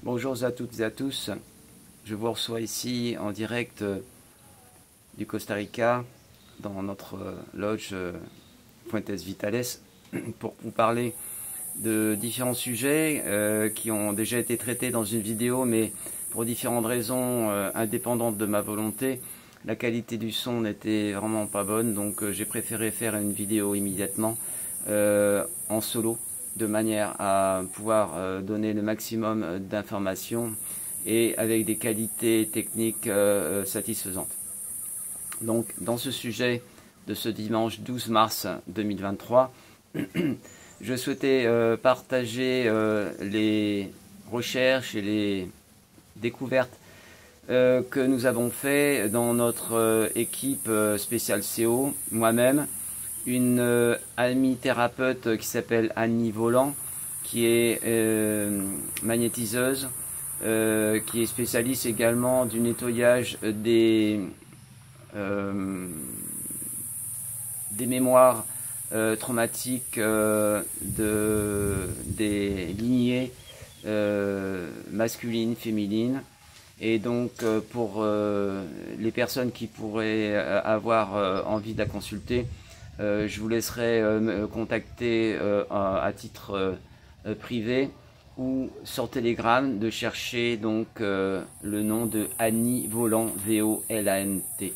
Bonjour à toutes et à tous, je vous reçois ici en direct du Costa Rica dans notre lodge Fuentes Vitales pour vous parler de différents sujets qui ont déjà été traités dans une vidéo, mais pour différentes raisons indépendantes de ma volonté, la qualité du son n'était vraiment pas bonne, donc j'ai préféré faire une vidéo immédiatement en solo, de manière à pouvoir donner le maximum d'informations et avec des qualités techniques satisfaisantes. Donc dans ce sujet de ce dimanche 12 mars 2023, je souhaitais partager les recherches et les découvertes que nous avons fait dans notre équipe spéciale CO, moi-même, une amie thérapeute qui s'appelle Annie Volant, qui est magnétiseuse, qui est spécialiste également du nettoyage des mémoires traumatiques des lignées masculines, féminines. Et donc pour les personnes qui pourraient avoir envie de la consulter, je vous laisserai me contacter à titre privé ou sur Telegram de chercher donc le nom de Annie Volant, V-O-L-A-N-T.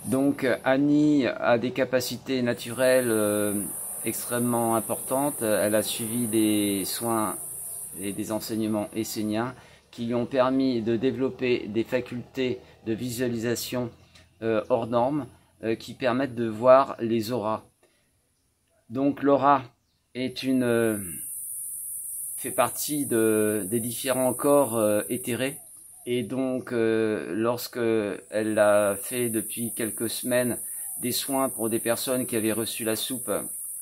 Donc Annie a des capacités naturelles extrêmement importantes. Elle a suivi des soins et des enseignements esséniens qui lui ont permis de développer des facultés de visualisation hors normes qui permettent de voir les auras. Donc l'aura est fait partie des différents corps éthérés. Et donc, lorsque elle a fait depuis quelques semaines des soins pour des personnes qui avaient reçu la soupe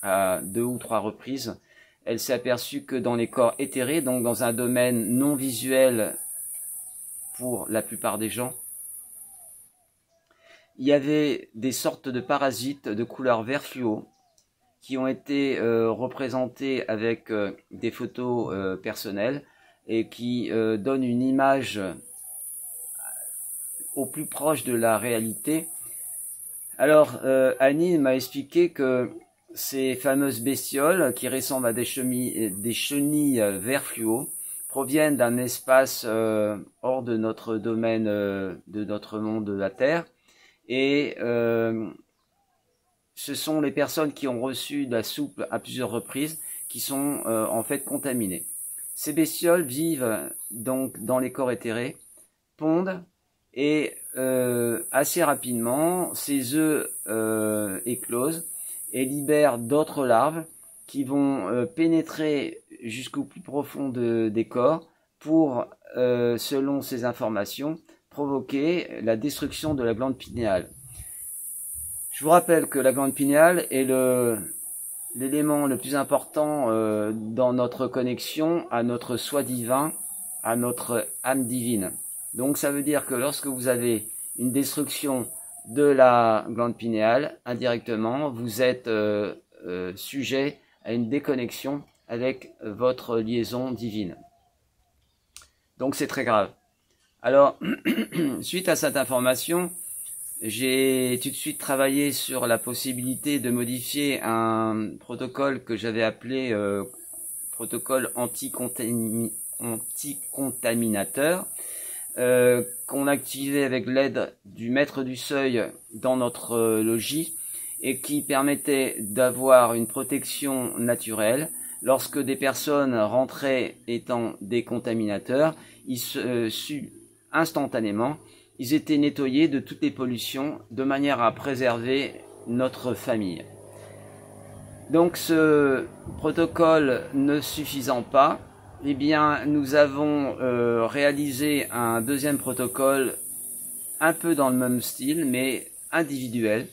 à 2 ou 3 reprises, elle s'est aperçue que dans les corps éthérés, donc dans un domaine non visuel pour la plupart des gens, il y avait des sortes de parasites de couleur vert fluo qui ont été représentés avec des photos personnelles et qui donnent une image au plus proche de la réalité. Alors Annie m'a expliqué que ces fameuses bestioles qui ressemblent à des chenilles vert fluo proviennent d'un espace hors de notre domaine, de notre monde de la Terre, et ce sont les personnes qui ont reçu de la soupe à plusieurs reprises qui sont en fait contaminées. Ces bestioles vivent donc dans les corps éthérés, pondent, et assez rapidement, ces œufs éclosent et libèrent d'autres larves qui vont pénétrer jusqu'au plus profond des corps pour, selon ces informations, provoquer la destruction de la glande pinéale. Je vous rappelle que la glande pinéale est l'élément le plus important dans notre connexion à notre soi divin, à notre âme divine. Donc ça veut dire que lorsque vous avez une destruction de la glande pinéale, indirectement, vous êtes sujet à une déconnexion avec votre liaison divine. Donc c'est très grave. Alors, suite à cette information, j'ai tout de suite travaillé sur la possibilité de modifier un protocole que j'avais appelé protocole anti-contaminateur, qu'on activait avec l'aide du maître du seuil dans notre logis et qui permettait d'avoir une protection naturelle. Lorsque des personnes rentraient étant des contaminateurs, instantanément, ils étaient nettoyés de toutes les pollutions de manière à préserver notre famille. Donc ce protocole ne suffisant pas, eh bien nous avons réalisé un deuxième protocole un peu dans le même style mais individuel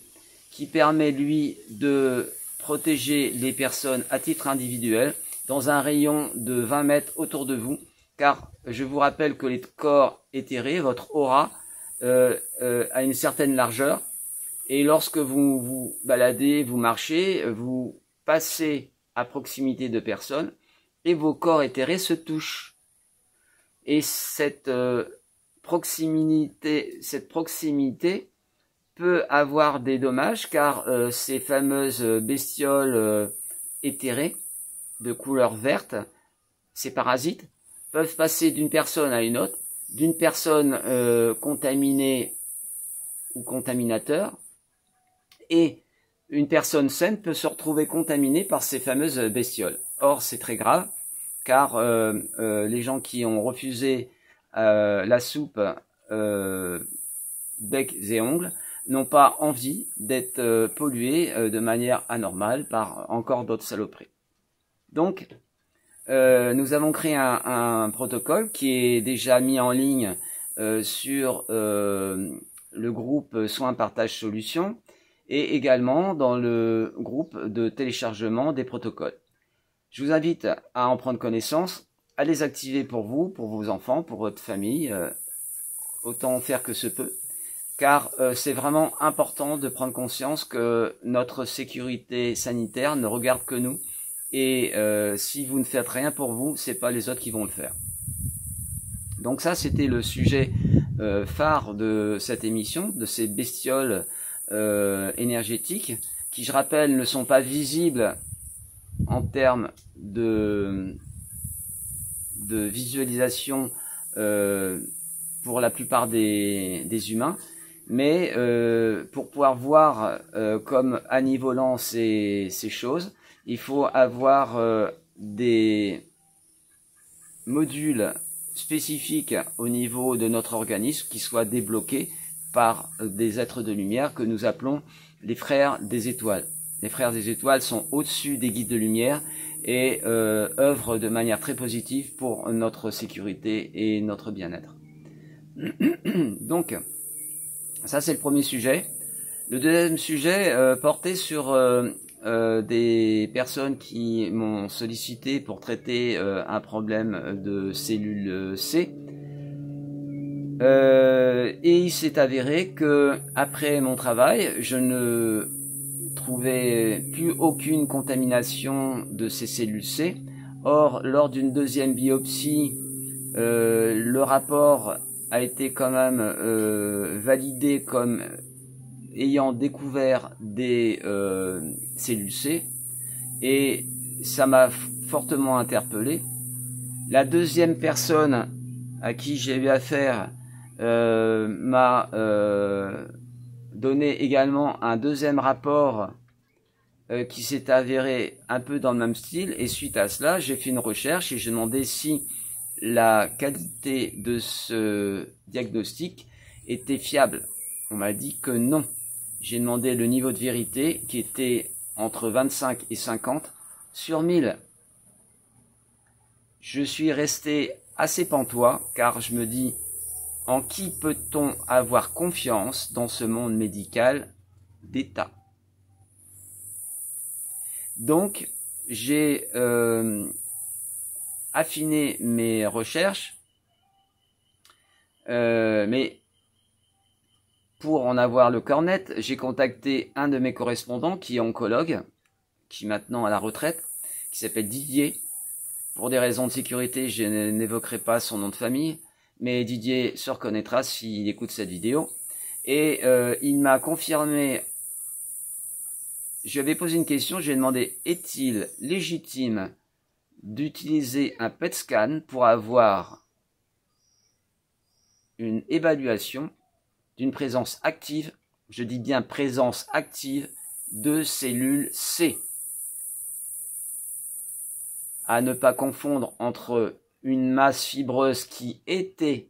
qui permet lui de protéger les personnes à titre individuel dans un rayon de 20 mètres autour de vous, car je vous rappelle que les corps éthérés, votre aura, à une certaine largeur, et lorsque vous vous baladez, vous marchez, vous passez à proximité de personnes et vos corps éthérés se touchent. Et cette proximité peut avoir des dommages, car ces fameuses bestioles éthérées de couleur verte, ces parasites, peuvent passer d'une personne à une autre, d'une personne contaminée ou contaminateur, et une personne saine peut se retrouver contaminée par ces fameuses bestioles. Or, c'est très grave, car les gens qui ont refusé la soupe bec et ongles n'ont pas envie d'être pollués de manière anormale par encore d'autres saloperies. Donc, nous avons créé un protocole qui est déjà mis en ligne sur le groupe Soins Partage Solutions et également dans le groupe de téléchargement des protocoles. Je vous invite à en prendre connaissance, à les activer pour vous, pour vos enfants, pour votre famille, autant faire que se peut, car c'est vraiment important de prendre conscience que notre sécurité sanitaire ne regarde que nous, et si vous ne faites rien pour vous, c'est pas les autres qui vont le faire. Donc ça, c'était le sujet phare de cette émission, de ces bestioles énergétiques, qui, je rappelle, ne sont pas visibles en termes de visualisation pour la plupart des humains, mais pour pouvoir voir comme à niveau volant ces choses, il faut avoir des modules spécifiques au niveau de notre organisme qui soient débloqués par des êtres de lumière que nous appelons les frères des étoiles. Les frères des étoiles sont au-dessus des guides de lumière et œuvrent de manière très positive pour notre sécurité et notre bien-être. Donc, ça c'est le premier sujet. Le deuxième sujet portait sur des personnes qui m'ont sollicité pour traiter un problème de cellule C. Et il s'est avéré que après mon travail, je ne trouvais plus aucune contamination de ces cellules C. Or, lors d'une deuxième biopsie, le rapport a été quand même validé comme ayant découvert des cellules C, et ça m'a fortement interpellé. La deuxième personne à qui j'ai eu affaire m'a donné également un deuxième rapport qui s'est avéré un peu dans le même style, et suite à cela, j'ai fait une recherche et j'ai demandé si la qualité de ce diagnostic était fiable. On m'a dit que non. J'ai demandé le niveau de vérité qui était entre 25 et 50 sur 1000. Je suis resté assez pantois, car je me dis, en qui peut-on avoir confiance dans ce monde médical d'État? Donc, j'ai affiné mes recherches, mais pour en avoir le cœur net, j'ai contacté un de mes correspondants qui est oncologue, qui est maintenant à la retraite, qui s'appelle Didier. Pour des raisons de sécurité, je n'évoquerai pas son nom de famille, mais Didier se reconnaîtra s'il écoute cette vidéo. Et il m'a confirmé, je lui avais posé une question, je lui ai demandé, est-il légitime d'utiliser un PET scan pour avoir une évaluation d'une présence active, je dis bien présence active, de cellules C. À ne pas confondre entre une masse fibreuse qui était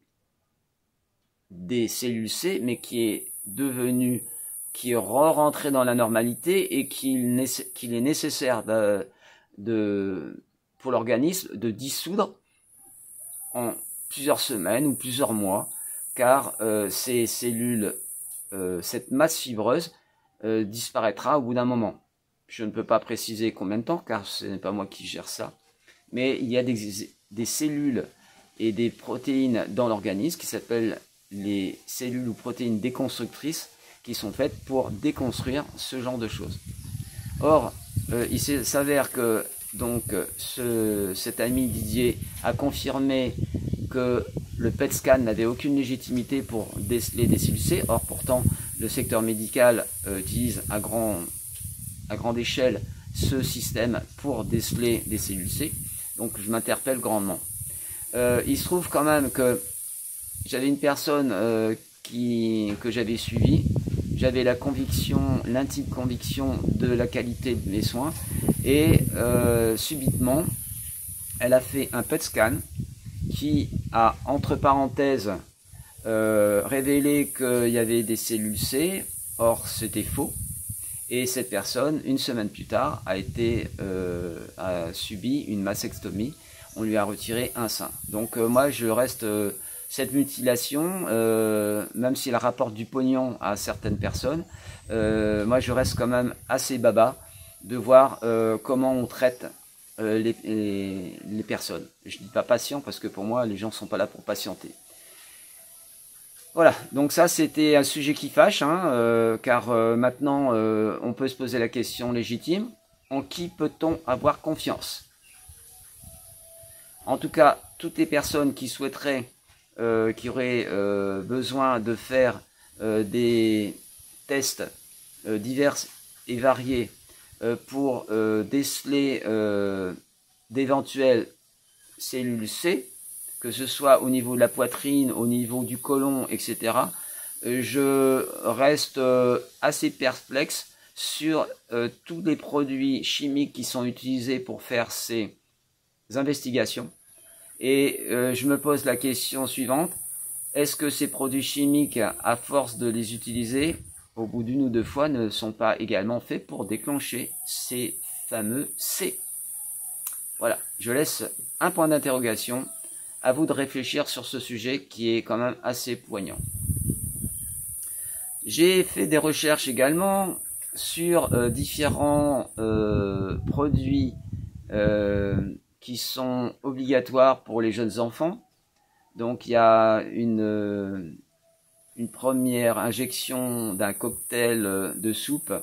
des cellules C, mais qui est devenue, qui est re-rentrée dans la normalité et qu'il est nécessaire pour l'organisme de dissoudre en plusieurs semaines ou plusieurs mois, car ces cellules, cette masse fibreuse disparaîtra au bout d'un moment. Je ne peux pas préciser combien de temps, car ce n'est pas moi qui gère ça. Mais il y a des cellules et des protéines dans l'organisme qui s'appellent les cellules ou protéines déconstructrices, qui sont faites pour déconstruire ce genre de choses. Or, il s'avère que donc cet ami Didier a confirmé que le PET scan n'avait aucune légitimité pour déceler des cellules C. Or, pourtant, le secteur médical utilise à grande échelle ce système pour déceler des cellules C. Donc, je m'interpelle grandement. Il se trouve quand même que j'avais une personne que j'avais suivie. J'avais la conviction, l'intime conviction de la qualité de mes soins. Et subitement, elle a fait un PET scan qui a, entre parenthèses, révélé qu'il y avait des cellules C. Or, c'était faux. Et cette personne, une semaine plus tard, a subi une mastectomie. On lui a retiré un sein. Donc moi, je reste... cette mutilation, même si elle rapporte du pognon à certaines personnes, moi je reste quand même assez baba de voir comment on traite les personnes. Je dis pas patient parce que pour moi les gens sont pas là pour patienter. Voilà, donc ça c'était un sujet qui fâche, hein, car maintenant on peut se poser la question légitime, en qui peut-on avoir confiance? En tout cas, toutes les personnes qui souhaiteraient qui auraient besoin de faire des tests divers et variés pour déceler d'éventuelles cellules C, que ce soit au niveau de la poitrine, au niveau du côlon, etc. Je reste assez perplexe sur tous les produits chimiques qui sont utilisés pour faire ces investigations. Et je me pose la question suivante, est-ce que ces produits chimiques, à force de les utiliser, au bout d'une ou deux fois, ne sont pas également faits pour déclencher ces fameux C? Voilà, je laisse un point d'interrogation, à vous de réfléchir sur ce sujet qui est quand même assez poignant. J'ai fait des recherches également sur différents produits qui sont obligatoires pour les jeunes enfants. Donc il y a une première injection d'un cocktail de soupe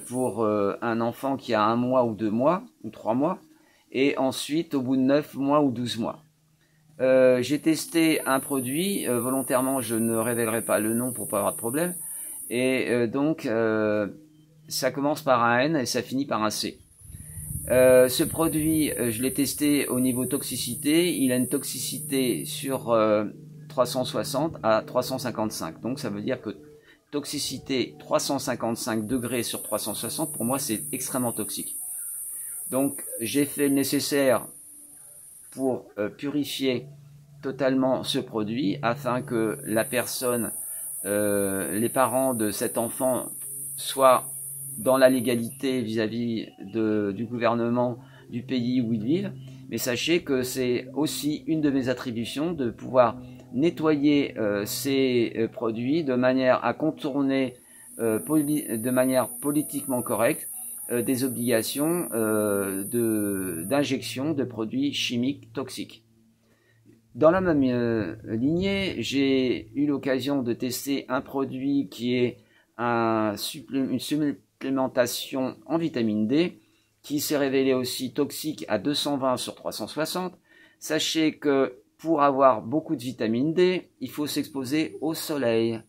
pour un enfant qui a 1 mois ou 2 mois ou 3 mois, et ensuite au bout de 9 mois ou 12 mois. J'ai testé un produit, volontairement je ne révélerai pas le nom pour pas avoir de problème, et donc ça commence par un N et ça finit par un C. Ce produit, je l'ai testé au niveau toxicité, il a une toxicité sur 360 à 355, donc ça veut dire que toxicité 355 degrés sur 360, pour moi c'est extrêmement toxique. Donc j'ai fait le nécessaire pour purifier totalement ce produit afin que la personne, les parents de cet enfant soient dans la légalité vis-à-vis du gouvernement du pays où ils vivent. Mais sachez que c'est aussi une de mes attributions de pouvoir nettoyer ces produits de manière à contourner de manière politiquement correcte des obligations d'injection de produits chimiques toxiques. Dans la même lignée, j'ai eu l'occasion de tester un produit qui est une supplémentation en vitamine D, qui s'est révélé aussi toxique à 220 sur 360. Sachez que pour avoir beaucoup de vitamine D, il faut s'exposer au soleil.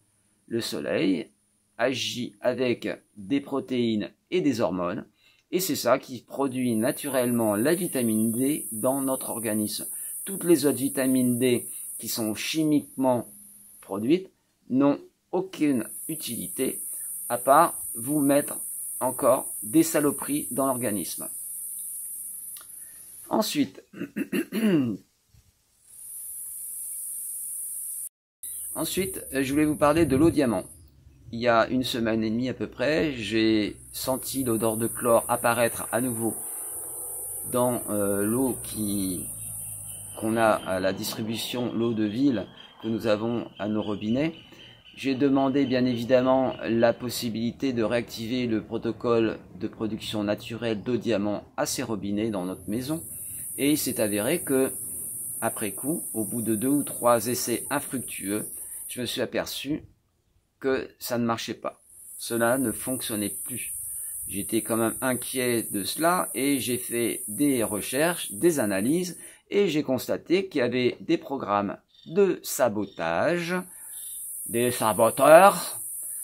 Le soleil agit avec des protéines et des hormones, et c'est ça qui produit naturellement la vitamine D dans notre organisme. Toutes les autres vitamines D qui sont chimiquement produites n'ont aucune utilité à part vous mettre encore des saloperies dans l'organisme. Ensuite, je voulais vous parler de l'eau diamant. Il y a 1 semaine et demie à peu près, j'ai senti l'odeur de chlore apparaître à nouveau dans l'eau qu'on a à la distribution, l'eau de ville que nous avons à nos robinets. J'ai demandé bien évidemment la possibilité de réactiver le protocole de production naturelle d'eau diamant à ces robinets dans notre maison, et il s'est avéré que, après coup, au bout de 2 ou 3 essais infructueux, je me suis aperçu que ça ne marchait pas. Cela ne fonctionnait plus. J'étais quand même inquiet de cela et j'ai fait des recherches, des analyses, et j'ai constaté qu'il y avait des programmes de sabotage, des saboteurs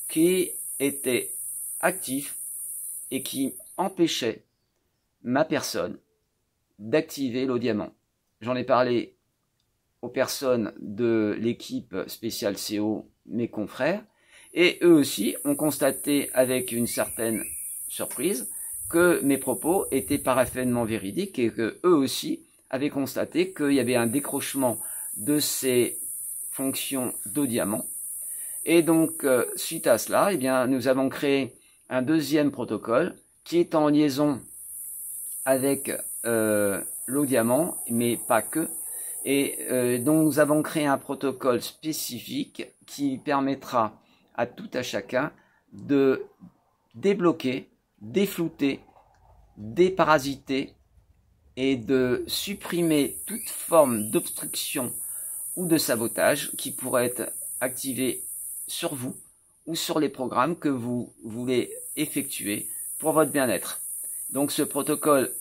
qui étaient actifs et qui empêchaient ma personne d'activer l'eau diamant. J'en ai parlé aux personnes de l'équipe spéciale CO, mes confrères, et eux aussi ont constaté avec une certaine surprise que mes propos étaient parfaitement véridiques et que eux aussi avaient constaté qu'il y avait un décrochement de ces fonctions d'eau diamant. Et donc, suite à cela, eh bien, nous avons créé un deuxième protocole qui est en liaison avec l'eau diamant, mais pas que. Et donc, nous avons créé un protocole spécifique qui permettra à tout à chacun de débloquer, déflouter, déparasiter et de supprimer toute forme d'obstruction ou de sabotage qui pourrait être activé sur vous ou sur les programmes que vous voulez effectuer pour votre bien-être. Donc ce protocole,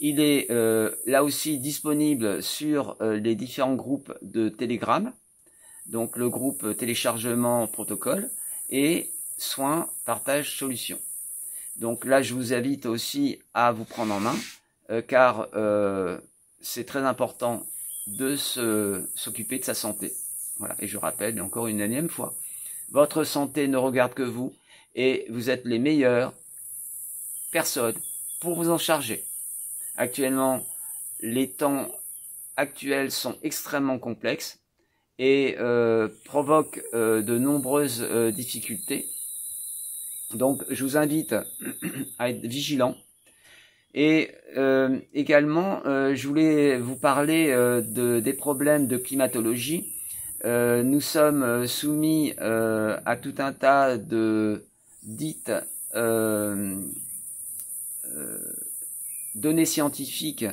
il est là aussi disponible sur les différents groupes de Telegram, donc le groupe téléchargement protocole et soins, partage, solutions. Donc là, je vous invite aussi à vous prendre en main, car c'est très important de s'occuper de sa santé. Voilà. Et je rappelle encore une énième fois, votre santé ne regarde que vous et vous êtes les meilleures personnes pour vous en charger. Actuellement, les temps actuels sont extrêmement complexes et provoquent de nombreuses difficultés. Donc, je vous invite à être vigilant. Et également, je voulais vous parler des problèmes de climatologie. Nous sommes soumis à tout un tas de dites données scientifiques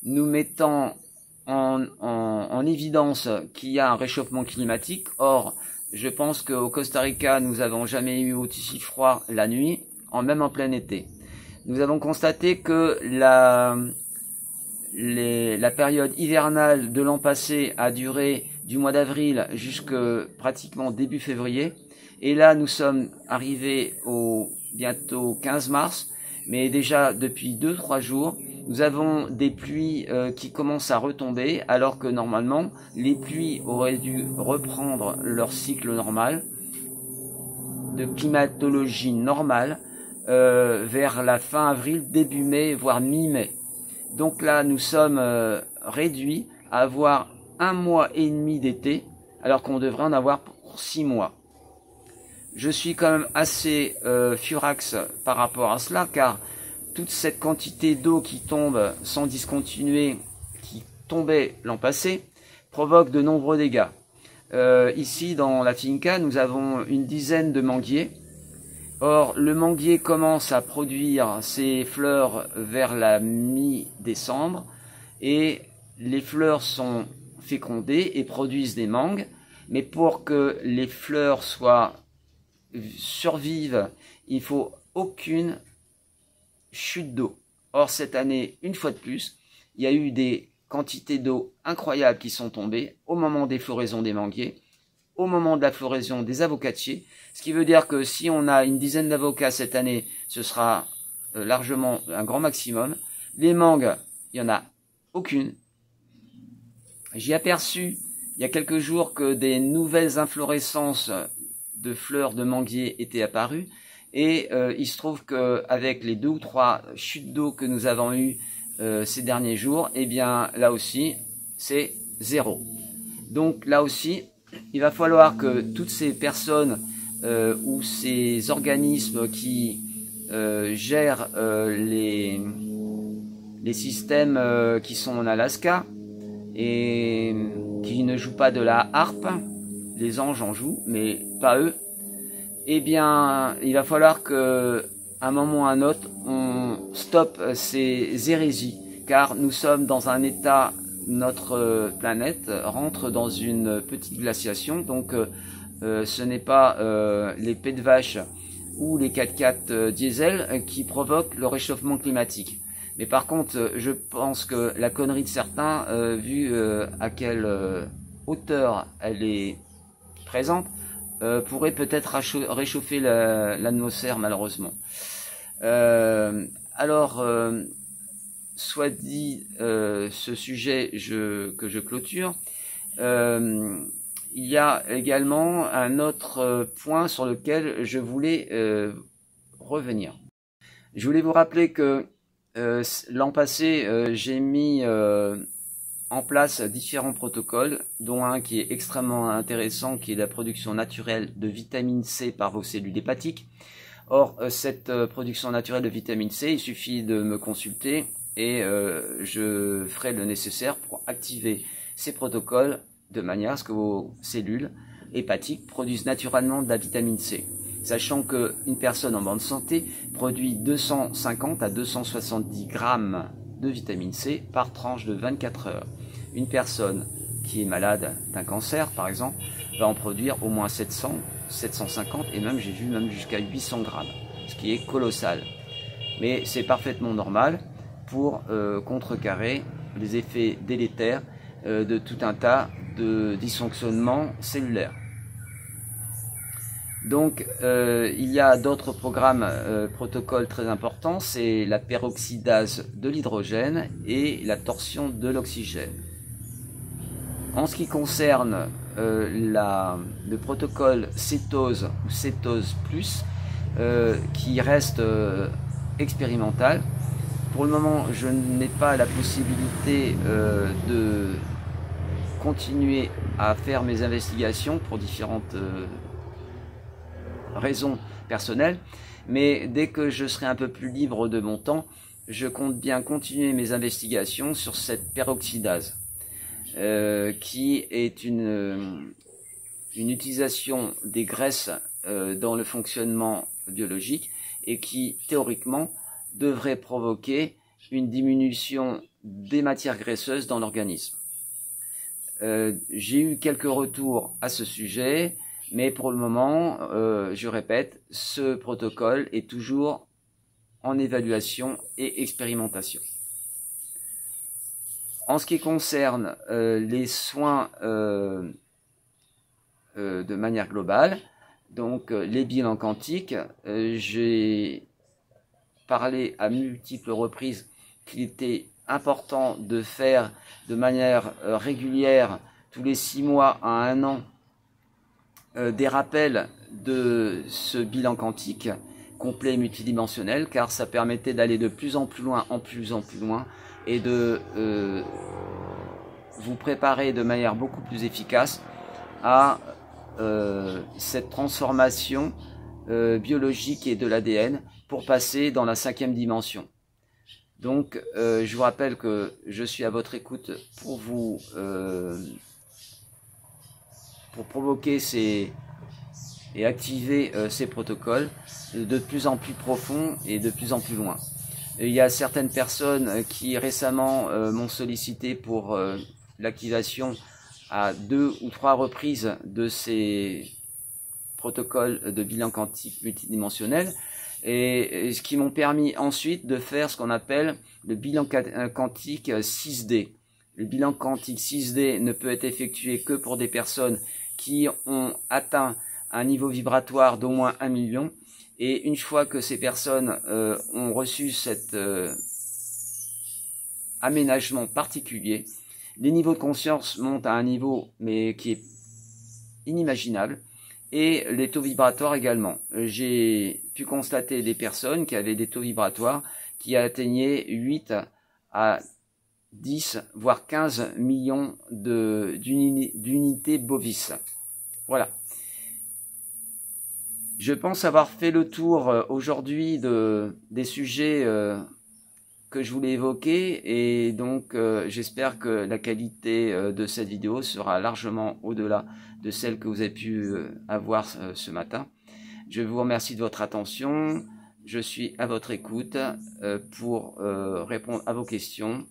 nous mettant en évidence qu'il y a un réchauffement climatique. Or, je pense qu'au Costa Rica, nous n'avons jamais eu aussi froid la nuit, même en plein été. Nous avons constaté que la période hivernale de l'an passé a duré du mois d'avril jusque pratiquement début février. Et là, nous sommes arrivés au bientôt 15 mars. Mais déjà, depuis 2-3 jours, nous avons des pluies qui commencent à retomber, alors que normalement, les pluies auraient dû reprendre leur cycle normal, de climatologie normale, vers la fin avril, début mai, voire mi-mai. Donc là, nous sommes réduits à avoir 1 mois et demi d'été, alors qu'on devrait en avoir pour 6 mois. Je suis quand même assez furax par rapport à cela, car toute cette quantité d'eau qui tombe sans discontinuer, qui tombait l'an passé, provoque de nombreux dégâts. Ici, dans la finca, nous avons une dizaine de manguiers. Or, le manguier commence à produire ses fleurs vers la mi-décembre et les fleurs sont fécondées et produisent des mangues. Mais pour que les fleurs survivent, il faut aucune chute d'eau. Or, cette année, une fois de plus, il y a eu des quantités d'eau incroyables qui sont tombées au moment des floraisons des manguiers, au moment de la floraison des avocatiers, ce qui veut dire que si on a une dizaine d'avocats cette année, ce sera largement un grand maximum. Les mangues, il n'y en a aucune. J'ai aperçu il y a quelques jours que des nouvelles inflorescences de fleurs de manguier étaient apparues et il se trouve qu'avec les 2 ou 3 chutes d'eau que nous avons eues ces derniers jours, eh bien là aussi c'est 0. Donc là aussi, il va falloir que toutes ces personnes ou ces organismes qui gèrent les systèmes qui sont en Alaska et qui ne jouent pas de la harpe, les anges en jouent, mais pas eux, eh bien, il va falloir que, à un moment ou à un autre, on stoppe ces hérésies, car nous sommes dans un état, notre planète rentre dans une petite glaciation, donc ce n'est pas les pets de vache ou les 4x4 diesel qui provoquent le réchauffement climatique. Mais par contre, je pense que la connerie de certains, vu à quelle hauteur elle est présente, pourrait peut-être réchauffer l'atmosphère malheureusement. Alors, soit dit ce sujet que je clôture, il y a également un autre point sur lequel je voulais revenir. Je voulais vous rappeler que l'an passé, j'ai mis en place différents protocoles, dont un qui est extrêmement intéressant, qui est la production naturelle de vitamine C par vos cellules hépatiques. Or, cette production naturelle de vitamine C, il suffit de me consulter et je ferai le nécessaire pour activer ces protocoles de manière à ce que vos cellules hépatiques produisent naturellement de la vitamine C. Sachant qu'une personne en bonne santé produit 250 à 270 grammes de vitamine C par tranche de 24 heures. Une personne qui est malade d'un cancer, par exemple, va en produire au moins 700, 750 et même j'ai vu même jusqu'à 800 grammes, ce qui est colossal. Mais c'est parfaitement normal pour contrecarrer les effets délétères de tout un tas de dysfonctionnements cellulaires. Donc, il y a d'autres protocoles très importants, c'est la peroxydase de l'hydrogène et la torsion de l'oxygène. En ce qui concerne le protocole cétose ou cétose plus, qui reste expérimental, pour le moment, je n'ai pas la possibilité de continuer à faire mes investigations pour différentes raisons personnelles, mais dès que je serai un peu plus libre de mon temps, je compte bien continuer mes investigations sur cette peroxydase, qui est une utilisation des graisses dans le fonctionnement biologique et qui, théoriquement, devrait provoquer une diminution des matières graisseuses dans l'organisme. J'ai eu quelques retours à ce sujet, mais pour le moment, je répète, ce protocole est toujours en évaluation et expérimentation. En ce qui concerne les soins de manière globale, donc les bilans quantiques, j'ai parlé à multiples reprises qu'il était important de faire de manière régulière, tous les 6 mois à 1 an, des rappels de ce bilan quantique complet et multidimensionnel, car ça permettait d'aller de plus en plus loin, et de vous préparer de manière beaucoup plus efficace à cette transformation biologique et de l'ADN pour passer dans la 5e dimension. Donc, je vous rappelle que je suis à votre écoute pour vous pour provoquer et activer ces protocoles de plus en plus profonds et de plus en plus loin. Il y a certaines personnes qui récemment m'ont sollicité pour l'activation à 2 ou 3 reprises de ces protocoles de bilan quantique multidimensionnel, et ce qui m'ont permis ensuite de faire ce qu'on appelle le bilan quantique 6D. Le bilan quantique 6D ne peut être effectué que pour des personnes qui ont atteint un niveau vibratoire d'au moins 1 million, et une fois que ces personnes ont reçu cet aménagement particulier, les niveaux de conscience montent à un niveau mais qui est inimaginable, et les taux vibratoires également. J'ai pu constater des personnes qui avaient des taux vibratoires qui atteignaient 8 à 10, voire 15 millions d'unités bovis. Voilà. Je pense avoir fait le tour aujourd'hui des sujets que je voulais évoquer, et donc j'espère que la qualité de cette vidéo sera largement au-delà de celle que vous avez pu avoir ce matin. Je vous remercie de votre attention, je suis à votre écoute pour répondre à vos questions.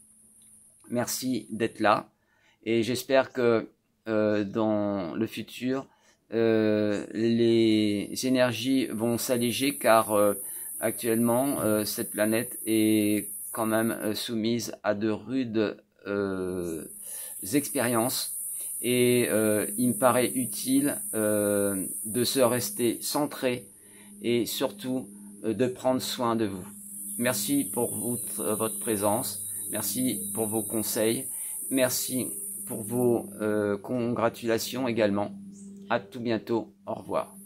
Merci d'être là, et j'espère que dans le futur, les énergies vont s'alléger, car actuellement cette planète est quand même soumise à de rudes expériences. Et il me paraît utile de se rester centré et surtout de prendre soin de vous. Merci pour votre présence, merci pour vos conseils, merci pour vos congratulations également. À tout bientôt, au revoir.